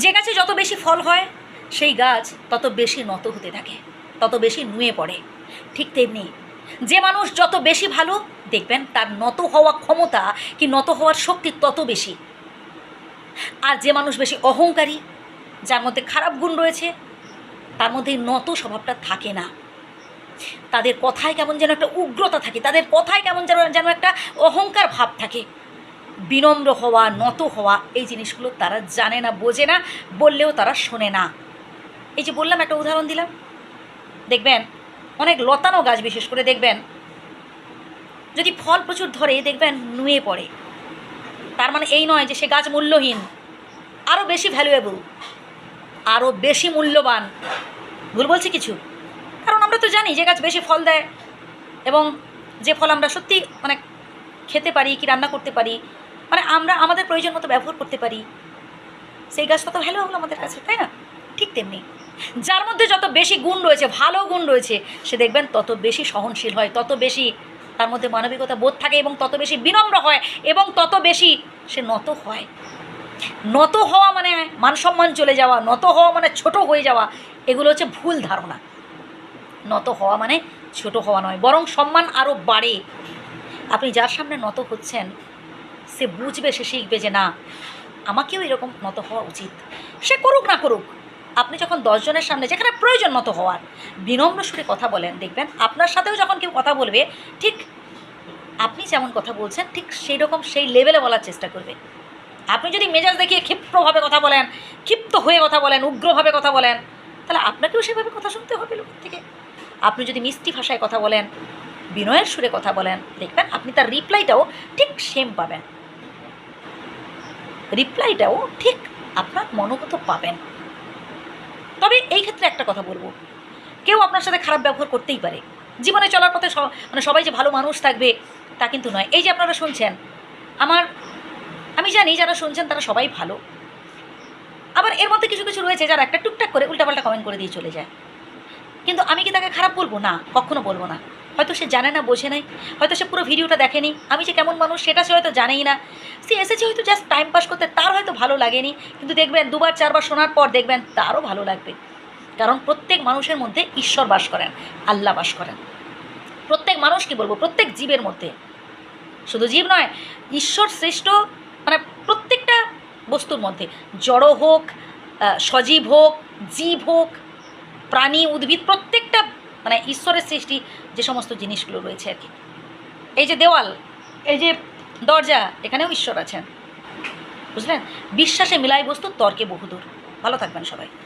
যে গাছে যত বেশি ফল হয় সেই গাছ তত বেশি নত হতে থাকে, তত বেশি নুয়ে পড়ে। ঠিক তেমনি যে মানুষ যত বেশি ভালো দেখবেন তার নত হওয়া ক্ষমতা কি নত হওয়ার শক্তি তত বেশি। আর যে মানুষ বেশি অহংকারী, যার মধ্যে খারাপ গুণ রয়েছে, তার মধ্যে নত স্বভাবটা থাকে না। তাদের কথায় কেমন যেন একটা উগ্রতা থাকে, তাদের কথায় কেমন যেন যেন একটা অহংকার ভাব থাকে। বিনম্র হওয়া, নত হওয়া, এই জিনিসগুলো তারা জানে না, বোঝে না, বললেও তারা শোনে না। এই যে বললাম, একটা উদাহরণ দিলাম, দেখবেন অনেক লতানো গাছ বিশেষ করে দেখবেন যদি ফল প্রচুর ধরে দেখবেন নুয়ে পড়ে। তার মানে এই নয় যে সে গাছ মূল্যহীন, আরও বেশি ভ্যালুয়েবল, আরও বেশি মূল্যবান। ভুল বলছি কিছু? কারণ আমরা তো জানি যে গাছ বেশি ফল দেয় এবং যে ফল আমরা সত্যি মানে খেতে পারি কি রান্না করতে পারি, মানে আমরা আমাদের প্রয়োজন মতো ব্যবহার করতে পারি, সেই গাছটা তো ভ্যালুয়েবল আমাদের কাছে, তাই না? ঠিক তেমনি যার মধ্যে যত বেশি গুণ রয়েছে, ভালো গুণ রয়েছে, সে দেখবেন তত বেশি সহনশীল হয়, তত বেশি তার মধ্যে মানবিকতা বোধ থাকে এবং তত বেশি বিনম্র হয় এবং তত বেশি সে নত হয়। নত হওয়া মানে মানসম্মান চলে যাওয়া, নত হওয়া মানে ছোট হয়ে যাওয়া, এগুলো হচ্ছে ভুল ধারণা। নত হওয়া মানে ছোট হওয়া নয়, বরং সম্মান আরও বাড়ে। আপনি যার সামনে নত হচ্ছেন সে বুঝবে, সে শিখবে যে না, আমাকেও এরকম নত হওয়া উচিত। সে করুক না করুক, আপনি যখন 10 জনের সামনে যেখানে প্রয়োজন নত হওয়ার বিনম্র সুরে কথা বলেন, দেখবেন আপনার সাথেও যখন কেউ কথা বলবে ঠিক আপনি যেমন কথা বলছেন ঠিক সেই রকম সেই লেভেলে বলার চেষ্টা করবে। আপনি যদি মেজাজ দেখিয়ে ক্ষিপ্রভাবে কথা বলেন, ক্ষিপ্ত হয়ে কথা বলেন, উগ্রভাবে কথা বলেন, তাহলে আপনাকেও সেভাবে কথা শুনতে হবে লোকের থেকে। আপনি যদি মিষ্টি ভাষায় কথা বলেন, বিনয়ের সুরে কথা বলেন, দেখবেন আপনি তার রিপ্লাইটাও ঠিক সেম পাবেন, রিপ্লাইটাও ঠিক আপনার মনোগত পাবেন। তবে এই ক্ষেত্রে একটা কথা বলবো, কেউ আপনার সাথে খারাপ ব্যবহার করতেই পারে। জীবনে চলার পথে মানে সবাই যে ভালো মানুষ থাকবে তা কিন্তু নয়। এই যে আপনারা শুনছেন, আমি জানি যারা শুনছেন তারা সবাই ভালো, আবার এর মধ্যে কিছু কিছু রয়েছে যারা একটা টুকটাক করে উল্টাপাল্টা কমেন্ট করে দিয়ে চলে যায়। কিন্তু আমি কি তাকে খারাপ বলবো? না, কখনো বলবো না। হয়তো সে জানে না, বোঝে নাই, হয়তো সে পুরো ভিডিওটা দেখেনি, আমি যে কেমন মানুষ সেটা সে হয়তো জানেই না। সে এসেছে হয়তো জাস্ট টাইম পাস করতে, তার হয়তো ভালো লাগেনি, কিন্তু দেখবেন 2বার 4বার শোনার পর দেখবেন তারও ভালো লাগবে। কারণ প্রত্যেক মানুষের মধ্যে ঈশ্বর বাস করেন, আল্লাহ বাস করেন। প্রত্যেক মানুষ, কি বলবো, প্রত্যেক জীবের মধ্যে, শুধু জীব নয়, ঈশ্বর সৃষ্ট মানে প্রত্যেকটা বস্তুর মধ্যে, জড় হোক, সজীব হোক, জীব হোক, প্রাণী, উদ্ভিদ, প্রত্যেকটা মানে ঈশ্বরের সৃষ্টি যে সমস্ত জিনিসগুলো রয়েছে আর কি। এই যে দেওয়াল, এই যে দরজা, এখানেও ঈশ্বর আছেন, বুঝলেন? বিশ্বাসে মিলাই বস্তু, তর্কে বহুদূর। ভালো থাকবেন সবাই।